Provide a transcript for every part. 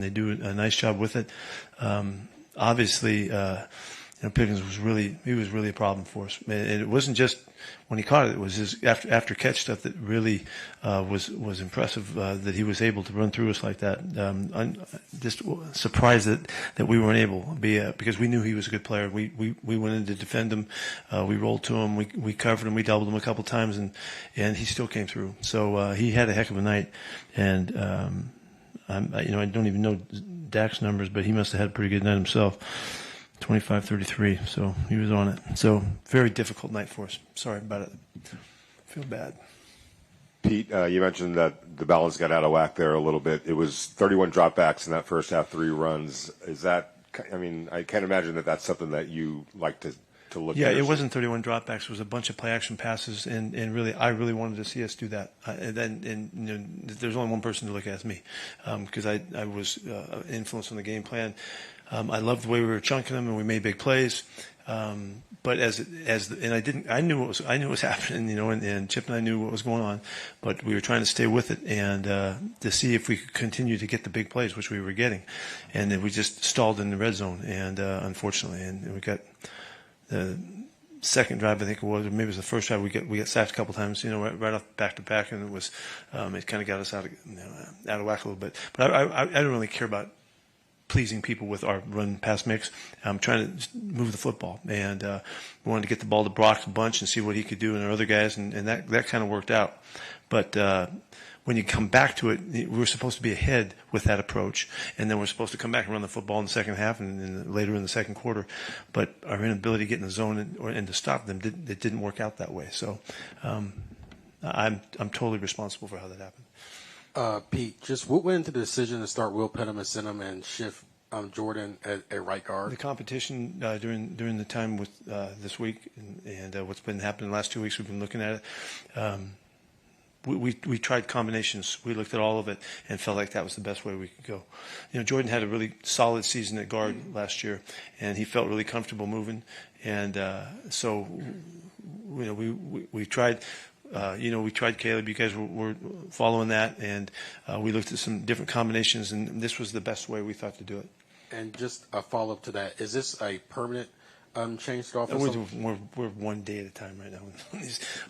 They do a nice job with it. Obviously, Pickens was really a problem for us. And it wasn't just when he caught it; it was his after catch stuff that really was impressive. That he was able to run through us like that. I'm just surprised that we weren't able to be because we knew he was a good player. We went in to defend him. We rolled to him. We covered him. We doubled him a couple times, and he still came through. So he had a heck of a night. And I don't even know Dak's numbers, but he must have had a pretty good night himself. 25-33, so he was on it. So very difficult night for us. Sorry about it. Feel bad. Pete, you mentioned that the balance got out of whack there a little bit. It was 31 dropbacks in that first half, 3 runs. Is that? I mean, I can't imagine that that's something that you like to look at. Yeah, it wasn't 31 dropbacks. It was a bunch of play action passes, and really, I really wanted to see us do that. There's only one person to look at, it's me, because I was influenced on the game plan. I loved the way we were chunking them, and we made big plays. But I knew what was happening, and Chip and I knew what was going on, but we were trying to stay with it and to see if we could continue to get the big plays, which we were getting, and then we just stalled in the red zone, and unfortunately, and we got the second drive, I think it was, or maybe it was the first drive. We got sacked a couple times, right off back to back, and it kind of got us out of whack a little bit. But I don't really care about pleasing people with our run-pass mix. I'm trying to move the football, and we wanted to get the ball to Brock a bunch and see what he could do and our other guys, and that kind of worked out. But when you come back to it, we were supposed to be ahead with that approach, and then we're supposed to come back and run the football in the second half and later in the second quarter. But our inability to get in the zone and to stop them, it didn't work out that way. So I'm totally responsible for how that happened. Pete, just what went into the decision to start Will Pettiman, Sinham, and shift Jordan at right guard? The competition during the time with this week and what's been happening the last 2 weeks, we've been looking at it. We tried combinations. We looked at all of it and felt like that was the best way we could go. Jordan had a really solid season at guard last year, and he felt really comfortable moving. And so, we tried. We tried Caleb. You guys were following that, and we looked at some different combinations, and this was the best way we thought to do it. And just a follow-up to that, is this a permanent change to offense? We're one day at a time right now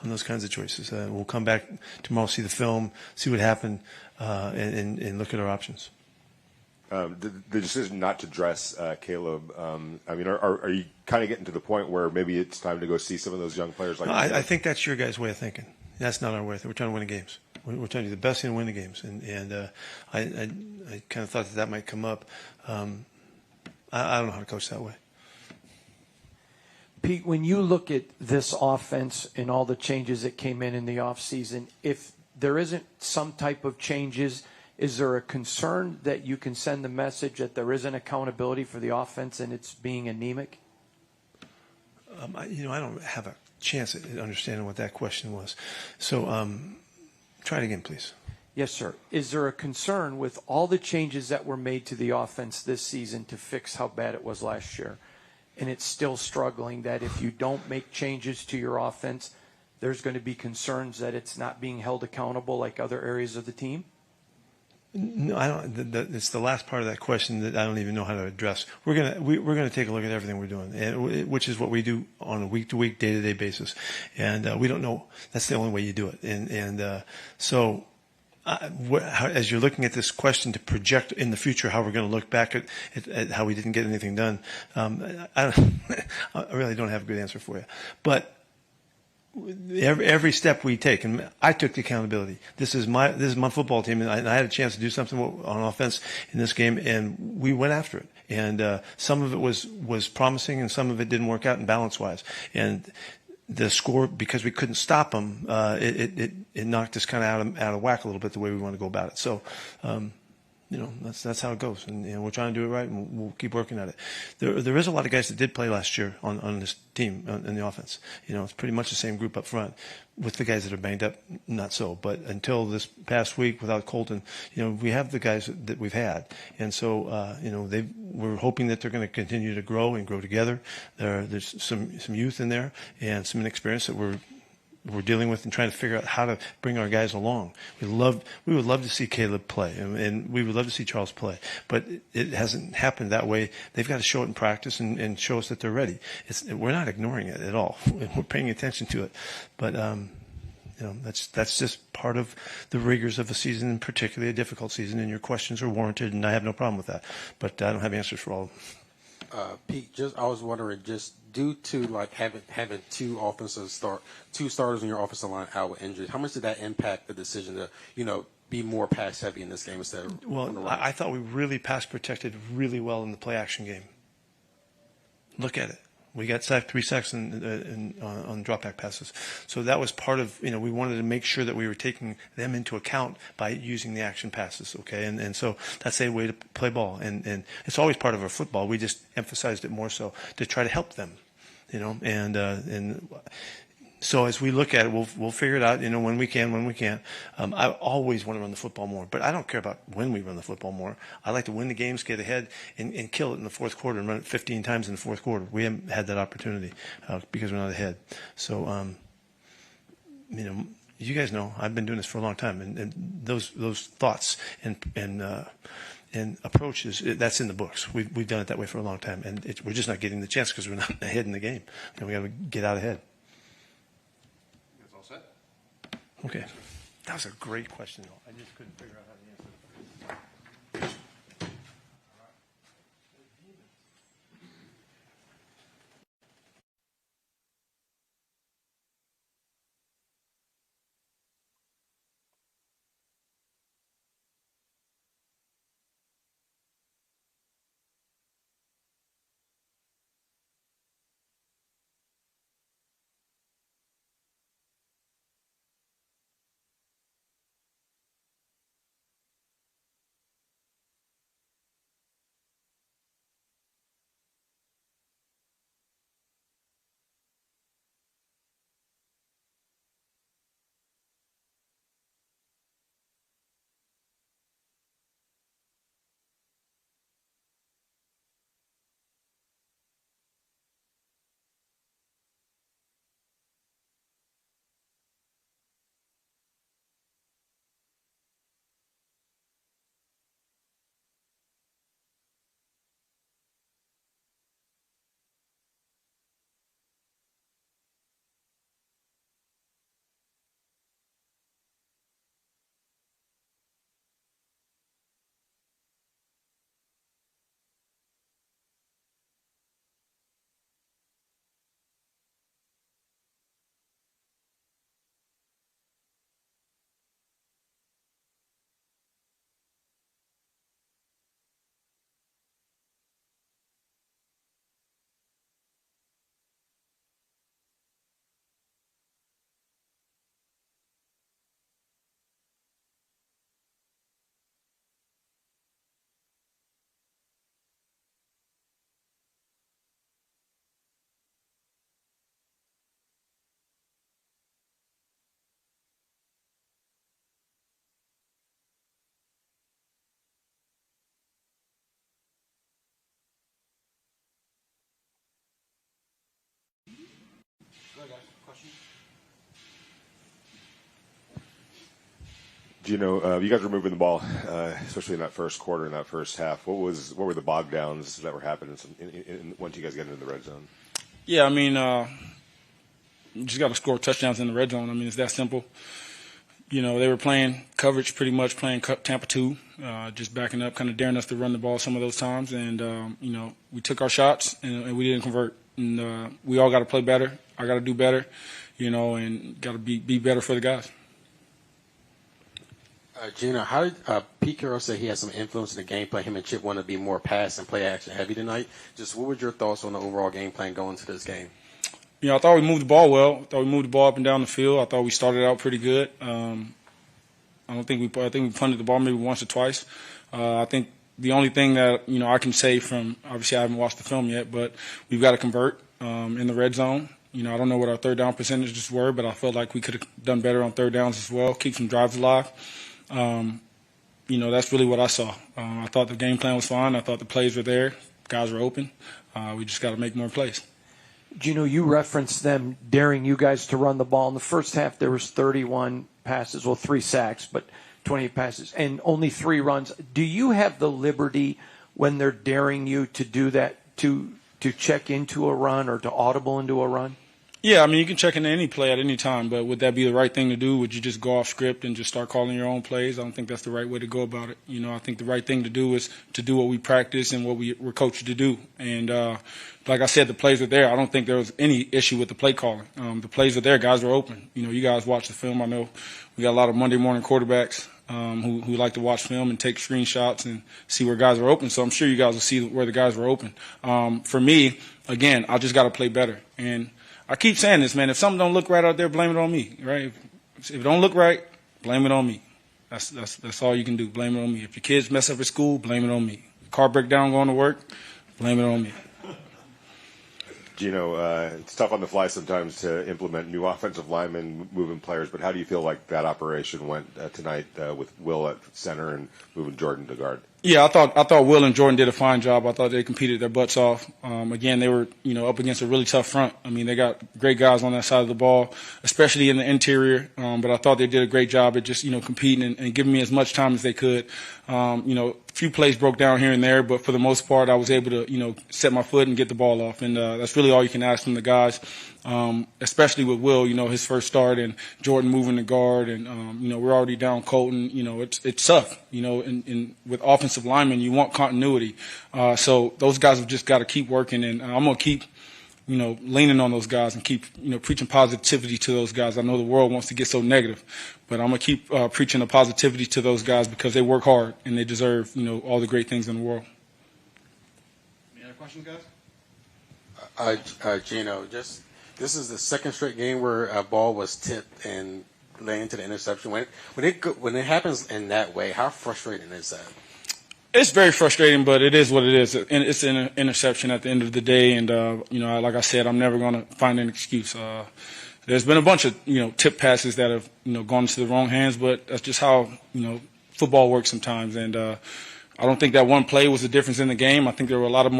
on those kinds of choices. We'll come back tomorrow, see the film, see what happened, and look at our options. The decision not to dress Caleb, are you kind of getting to the point where maybe it's time to go see some of those young players? I think that's your guys' way of thinking. That's not our way of thinking. We're trying to win the games. We're trying to do the best and win the games. And I kind of thought that might come up. I don't know how to coach that way. Pete, when you look at this offense and all the changes that came in the offseason, if there isn't some type of changes, is there a concern that you can send the message that there isn't accountability for the offense and it's being anemic? I don't have a chance at understanding what that question was. So try it again, please. Yes, sir. Is there a concern with all the changes that were made to the offense this season to fix how bad it was last year, and it's still struggling, that if you don't make changes to your offense, there's going to be concerns that it's not being held accountable like other areas of the team? No, I don't. It's the last part of that question that I don't even know how to address. We're gonna take a look at everything we're doing, which is what we do on a week-to-week, day-to-day basis, and we don't know. That's the only way you do it, so. As you're looking at this question to project in the future how we're going to look back at how we didn't get anything done, I really don't have a good answer for you. But every step we take, and I took the accountability. This is my football team, and I had a chance to do something on offense in this game, and we went after it. And some of it was promising, and some of it didn't work out in balance-wise. And the score, because we couldn't stop them, it knocked us kind of out of whack a little bit the way we want to go about it. So, that's how it goes, and we're trying to do it right, and we'll keep working at it. There is a lot of guys that did play last year on this team in the offense. It's pretty much the same group up front. With the guys that are banged up, not so. But until this past week, without Colton, we have the guys that we've had, and so we're hoping that they're going to continue to grow and grow together. There's some youth in there and some inexperience that we're we're dealing with and trying to figure out how to bring our guys along. We would love to see Caleb play, and we would love to see Charles play, but it hasn't happened that way. They've got to show it in practice and show us that they're ready. We're not ignoring it at all. We're paying attention to it, but that's just part of the rigors of a season, and particularly a difficult season. And your questions are warranted, and I have no problem with that. But I don't have answers for all of them. Pete, I was wondering, just due to like having two starters in your offensive line out with injuries, how much did that impact the decision to be more pass heavy in this game instead of I thought we really pass protected really well in the play action game. Look at it. We got 3 sacks on drop back passes. So that was part of, we wanted to make sure that we were taking them into account by using the action passes, okay? And so that's a way to play ball. And it's always part of our football. We just emphasized it more so to try to help them, and so as we look at it, we'll figure it out, when we can, when we can't. I always want to run the football more, but I don't care about when we run the football more. I like to win the games, get ahead, and kill it in the fourth quarter and run it 15 times in the fourth quarter. We haven't had that opportunity because we're not ahead. So, you guys know I've been doing this for a long time, and those thoughts and approaches, that's in the books. We've done it that way for a long time, and we're just not getting the chance because we're not ahead in the game. We got to get out ahead. Okay. That was a great question, though. I just couldn't figure out how to answer it. Do you guys were moving the ball, especially in that first quarter, in that first half. What were the bog downs that were happening once you guys get into the red zone? Yeah, you just got to score touchdowns in the red zone. It's that simple. They were playing coverage, pretty much playing Tampa 2, just backing up, kind of daring us to run the ball some of those times. And, we took our shots and we didn't convert. And we all got to play better. I got to do better, and got to be better for the guys. Gina, how did Pete Carroll say he had some influence in the game plan? Him and Chip wanted to be more pass and play action heavy tonight. Just what were your thoughts on the overall game plan going into this game? I thought we moved the ball well. I thought we moved the ball up and down the field. I thought we started out pretty good. I think we punted the ball maybe once or twice. I think the only thing that I can say from, obviously I haven't watched the film yet, but we've got to convert in the red zone. I don't know what our third down percentages were, but I felt like we could have done better on third downs as well, keep some drives alive. That's really what I saw. I thought the game plan was fine. I thought the plays were there. Guys were open. We just got to make more plays. Gino, you referenced them daring you guys to run the ball. In the first half, there was 31 passes, well, 3 sacks, but 28 passes, and only 3 runs. Do you have the liberty when they're daring you to do that, to check into a run or to audible into a run? Yeah, I mean, you can check into any play at any time, but would that be the right thing to do? Would you just go off script and just start calling your own plays? I don't think that's the right way to go about it. I think the right thing to do is to do what we practice and what we're coached to do. And like I said, the plays are there. I don't think there was any issue with the play calling. The plays are there. Guys are open. You guys watch the film. I know we got a lot of Monday morning quarterbacks who like to watch film and take screenshots and see where guys are open. So I'm sure you guys will see where the guys were open. For me, again, I just got to play better. And I keep saying this, man. If something don't look right out there, blame it on me, right? If it don't look right, blame it on me. That's all you can do. Blame it on me. If your kids mess up at school, blame it on me. Car break down going to work, blame it on me. Gino, it's tough on the fly sometimes to implement new offensive linemen, moving players, but how do you feel like that operation went tonight with Will at center and moving Jordan to guard? Yeah, I thought Will and Jordan did a fine job. I thought they competed their butts off. Again, they were up against a really tough front. I mean, they got great guys on that side of the ball, especially in the interior. But I thought they did a great job at just competing and giving me as much time as they could. A few plays broke down here and there, but for the most part, I was able to set my foot and get the ball off, and that's really all you can ask from the guys. Especially with Will, his first start, and Jordan moving to guard, and we're already down Colton. It's tough. And with offensive linemen, you want continuity. So those guys have just got to keep working, and I'm gonna keep leaning on those guys and keep preaching positivity to those guys. I know the world wants to get so negative, but I'm gonna keep preaching the positivity to those guys because they work hard and they deserve all the great things in the world. Any other questions, guys? Gino, this is the second straight game where a ball was tipped and led into the interception. When it happens in that way, how frustrating is that? It's very frustrating, but it is what it is. It's an interception at the end of the day, and like I said, I'm never going to find an excuse. There's been a bunch of tip passes that have gone into the wrong hands, but that's just how football works sometimes. And I don't think that one play was the difference in the game. I think there were a lot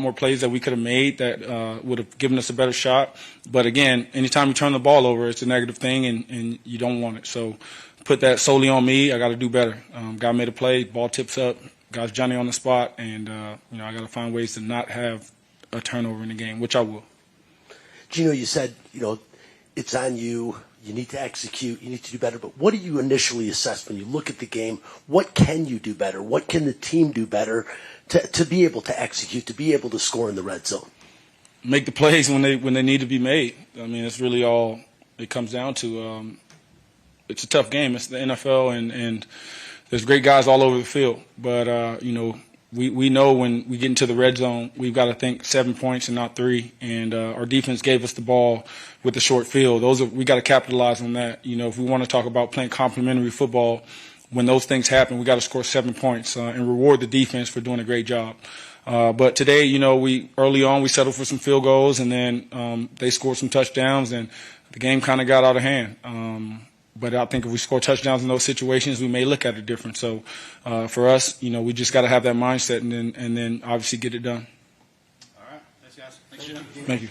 more plays that we could have made that would have given us a better shot. But again, anytime you turn the ball over, it's a negative thing, and you don't want it. So put that solely on me. I got to do better. Guy made a play, ball tips up, got Johnny on the spot, and I got to find ways to not have a turnover in the game, which I will. Gino, you said it's on you. You need to execute. You need to do better. But what do you initially assess when you look at the game? What can you do better? What can the team do better to be able to execute, to be able to score in the red zone? Make the plays when they need to be made. I mean, that's really all it comes down to. It's a tough game. It's the NFL, and there's great guys all over the field. But, we know when we get into the red zone, we've got to think 7 points and not 3. And our defense gave us the ball with the short field. We got to capitalize on that. If we want to talk about playing complementary football, when those things happen, we got to score 7 points and reward the defense for doing a great job. But today, early on we settled for some field goals, and then they scored some touchdowns, and the game kind of got out of hand. But I think if we score touchdowns in those situations, we may look at it different. So for us, we just got to have that mindset and then obviously get it done. All right. Thanks, guys. Thank you.